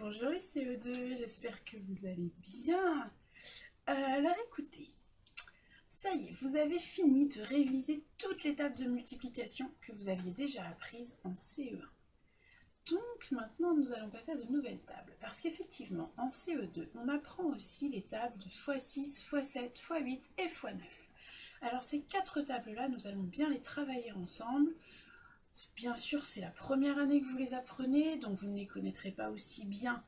Bonjour les CE2, j'espère que vous allez bien. Alors écoutez, ça y est, vous avez fini de réviser toutes les tables de multiplication que vous aviez déjà apprises en CE1. Donc maintenant nous allons passer à de nouvelles tables, parce qu'effectivement en CE2 on apprend aussi les tables de x6, x7, x8 et x9. Alors ces quatre tables-là, nous allons bien les travailler ensemble. Bien sûr, c'est la première année que vous les apprenez, donc vous ne les connaîtrez pas aussi bien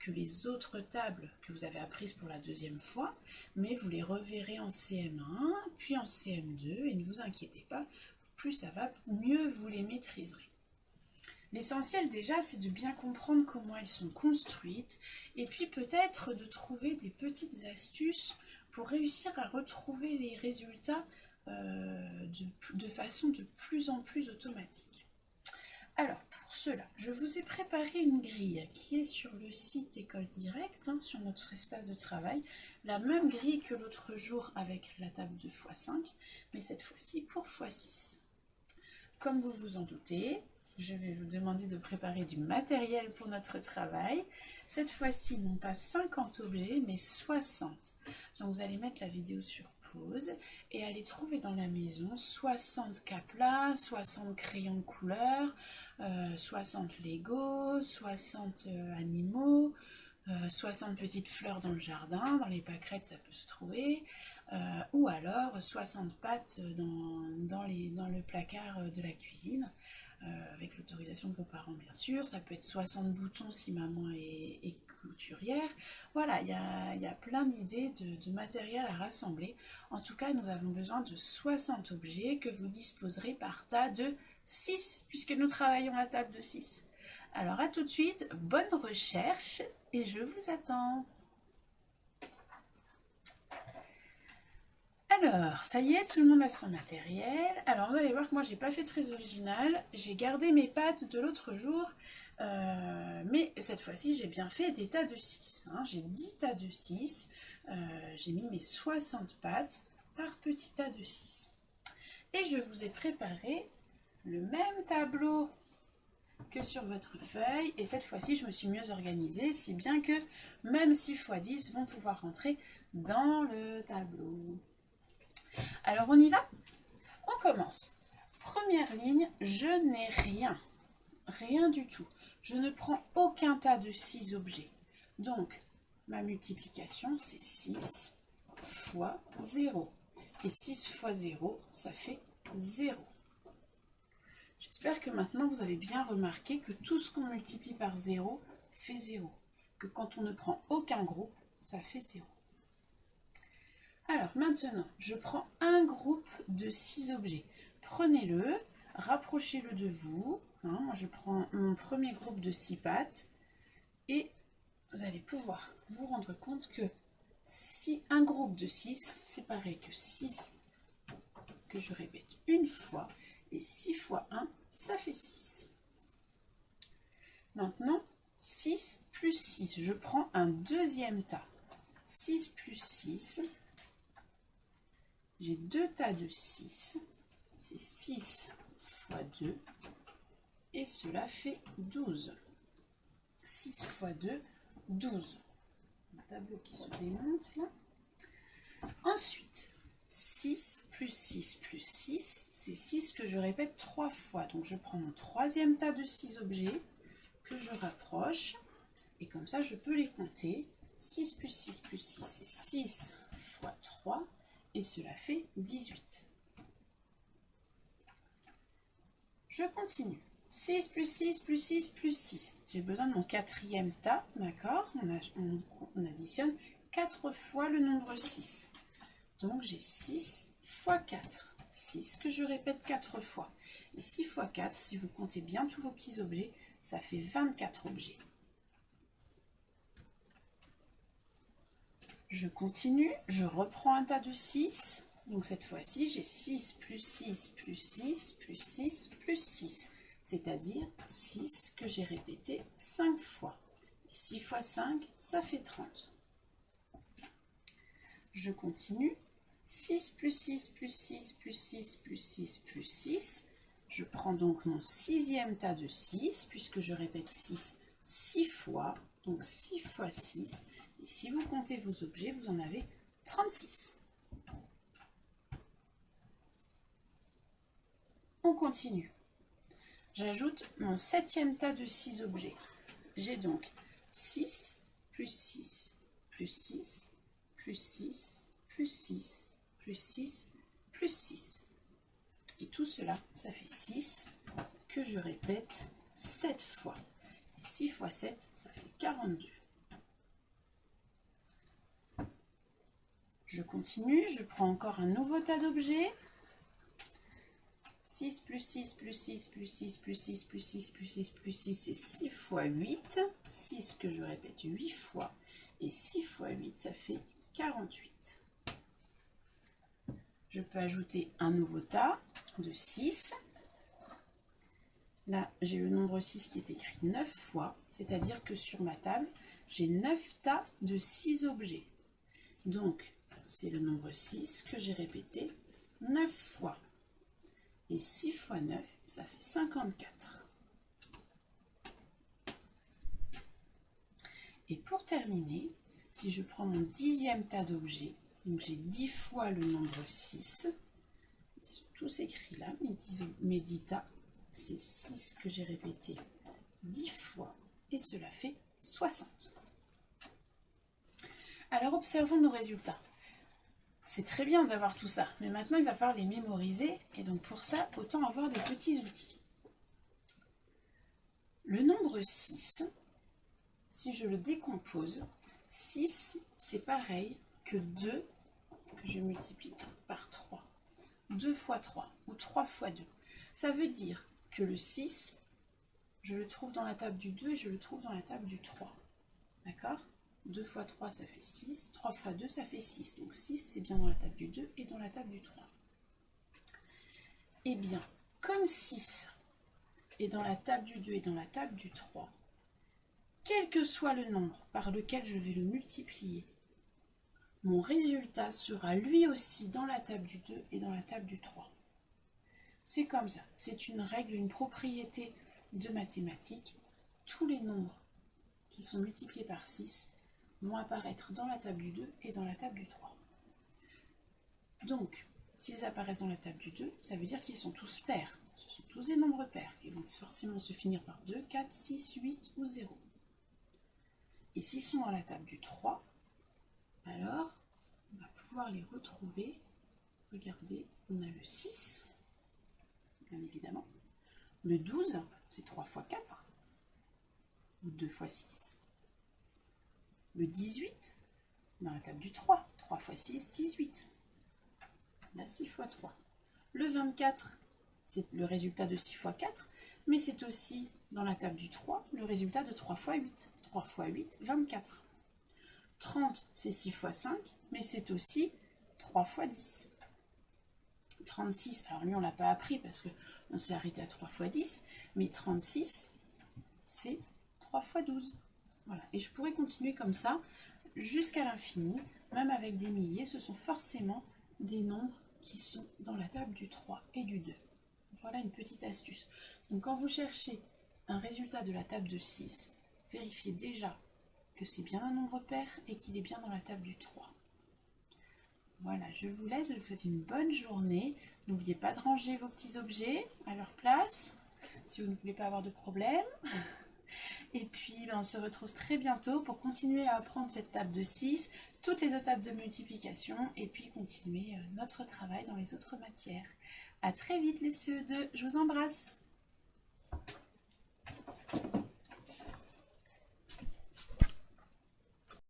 que les autres tables que vous avez apprises pour la deuxième fois, mais vous les reverrez en CM1, puis en CM2, et ne vous inquiétez pas, plus ça va, mieux vous les maîtriserez. L'essentiel déjà, c'est de bien comprendre comment elles sont construites, et puis peut-être de trouver des petites astuces pour réussir à retrouver les résultats de façon de plus en plus automatique. Alors pour cela, je vous ai préparé une grille qui est sur le site École Directe, sur notre espace de travail, la même grille que l'autre jour avec la table de x5, mais cette fois-ci pour x6. Comme vous vous en doutez, je vais vous demander de préparer du matériel pour notre travail. Cette fois-ci, non pas 50 objets, mais 60. Donc vous allez mettre la vidéo sur pause et aller trouver dans la maison 60 caplas, 60 crayons de couleur, 60 Lego, 60 animaux, 60 petites fleurs dans le jardin, dans les pâquerettes ça peut se trouver, ou alors 60 pâtes dans le placard de la cuisine, avec l'autorisation de vos parents bien sûr. Ça peut être 60 boutons si maman est couturière. Voilà, il y a plein d'idées de matériel à rassembler. En tout cas, nous avons besoin de 60 objets que vous disposerez par tas de 6, puisque nous travaillons à table de 6. Alors à tout de suite, bonne recherche et je vous attends. Alors, ça y est, tout le monde a son matériel. Alors, vous allez voir que moi, j'ai pas fait très original. J'ai gardé mes pâtes de l'autre jour, mais cette fois-ci, j'ai bien fait des tas de 6. J'ai 10 tas de 6. J'ai mis mes 60 pâtes par petits tas de 6. Et je vous ai préparé le même tableau que sur votre feuille. Et cette fois-ci, je me suis mieux organisée, si bien que même 6 x 10 vont pouvoir rentrer dans le tableau. Alors on y va? On commence. Première ligne, je n'ai rien. Rien du tout. Je ne prends aucun tas de 6 objets. Donc, ma multiplication, c'est 6 fois 0. Et 6 fois 0, ça fait 0. J'espère que maintenant vous avez bien remarqué que tout ce qu'on multiplie par 0 fait 0. Que quand on ne prend aucun groupe, ça fait 0. Alors maintenant, je prends un groupe de 6 objets. Prenez-le, rapprochez-le de vous. Moi, je prends mon premier groupe de 6 pattes et vous allez pouvoir vous rendre compte que si un groupe de 6, c'est pareil que 6, que je répète une fois, et 6 fois 1, ça fait 6. Maintenant, 6 plus 6, je prends un deuxième tas. 6 plus 6, j'ai deux tas de 6, c'est 6 fois 2, et cela fait 12. 6 fois 2, 12. Un tableau qui se démonte là. Ensuite, 6 plus 6 plus 6, c'est 6 que je répète 3 fois. Donc je prends mon troisième tas de 6 objets que je rapproche, et comme ça je peux les compter. 6 plus 6 plus 6, c'est 6 fois 3, et cela fait 18. Je continue. 6 plus 6 plus 6 plus 6. J'ai besoin de mon quatrième tas, d'accord? On additionne 4 fois le nombre 6. Donc j'ai 6 fois 4. 6 que je répète 4 fois. Et 6 fois 4, si vous comptez bien tous vos petits objets, ça fait 24 objets. Je continue, je reprends un tas de 6. Donc cette fois-ci, j'ai 6 plus 6 plus 6 plus 6 plus 6. C'est-à-dire 6 que j'ai répété 5 fois. Et 6 fois 5, ça fait 30. Je continue. 6 plus 6 plus 6 plus 6 plus 6 plus 6. Je prends donc mon sixième tas de 6, puisque je répète 6 6 fois. Donc 6 fois 6. Et si vous comptez vos objets, vous en avez 36. On continue. J'ajoute mon 7e tas de 6 objets. J'ai donc 6 plus 6 plus 6 plus 6 plus 6 plus 6 plus 6. Et tout cela, ça fait 6 que je répète 7 fois. 6 fois 7, ça fait 42. Je continue, je prends encore un nouveau tas d'objets. 6 plus 6 plus 6 plus 6 plus 6 plus 6 plus 6 plus 6, c'est 6 fois 8. 6 que je répète 8 fois. Et 6 fois 8, ça fait 48. Je peux ajouter un nouveau tas de 6. Là, j'ai le nombre 6 qui est écrit 9 fois, c'est-à-dire que sur ma table, j'ai 9 tas de 6 objets. Donc, c'est le nombre 6 que j'ai répété 9 fois. Et 6 fois 9, ça fait 54. Et pour terminer, si je prends mon 10e tas d'objets, donc j'ai 10 fois le nombre 6, tout s'écrit là, mes 10 tas, c'est 6 que j'ai répété 10 fois, et cela fait 60. Alors observons nos résultats. C'est très bien d'avoir tout ça, mais maintenant il va falloir les mémoriser, et donc pour ça, autant avoir des petits outils. Le nombre 6, si je le décompose, 6 c'est pareil que 2 que je multiplie par 3. 2 fois 3 ou 3 fois 2. Ça veut dire que le 6, je le trouve dans la table du 2 et je le trouve dans la table du 3. D'accord ? 2 fois 3, ça fait 6. 3 fois 2, ça fait 6. Donc 6, c'est bien dans la table du 2 et dans la table du 3. Eh bien, comme 6 est dans la table du 2 et dans la table du 3, quel que soit le nombre par lequel je vais le multiplier, mon résultat sera lui aussi dans la table du 2 et dans la table du 3. C'est comme ça. C'est une règle, une propriété de mathématiques. Tous les nombres qui sont multipliés par 6 vont apparaître dans la table du 2 et dans la table du 3. Donc, s'ils apparaissent dans la table du 2, ça veut dire qu'ils sont tous pairs. Ce sont tous des nombres pairs. Ils vont forcément se finir par 2, 4, 6, 8 ou 0. Et s'ils sont dans la table du 3, alors on va pouvoir les retrouver. Regardez, on a le 6, bien évidemment. Le 12, c'est 3 fois 4, ou 2 fois 6. Le 18, dans la table du 3, 3 fois 6, 18. Là, 6 fois 3. Le 24, c'est le résultat de 6 fois 4, mais c'est aussi, dans la table du 3, le résultat de 3 fois 8. 3 fois 8, 24. 30, c'est 6 fois 5, mais c'est aussi 3 fois 10. 36, alors lui on ne l'a pas appris parce qu'on s'est arrêté à 3 fois 10, mais 36, c'est 3 fois 12. Voilà. Et je pourrais continuer comme ça jusqu'à l'infini, même avec des milliers, ce sont forcément des nombres qui sont dans la table du 3 et du 2. Voilà une petite astuce. Donc quand vous cherchez un résultat de la table de 6, vérifiez déjà que c'est bien un nombre pair et qu'il est bien dans la table du 3. Voilà, je vous laisse, je vous souhaite une bonne journée. N'oubliez pas de ranger vos petits objets à leur place, si vous ne voulez pas avoir de problème. Et puis, on se retrouve très bientôt pour continuer à apprendre cette table de 6, toutes les autres tables de multiplication, et puis continuer notre travail dans les autres matières. À très vite les CE2, je vous embrasse.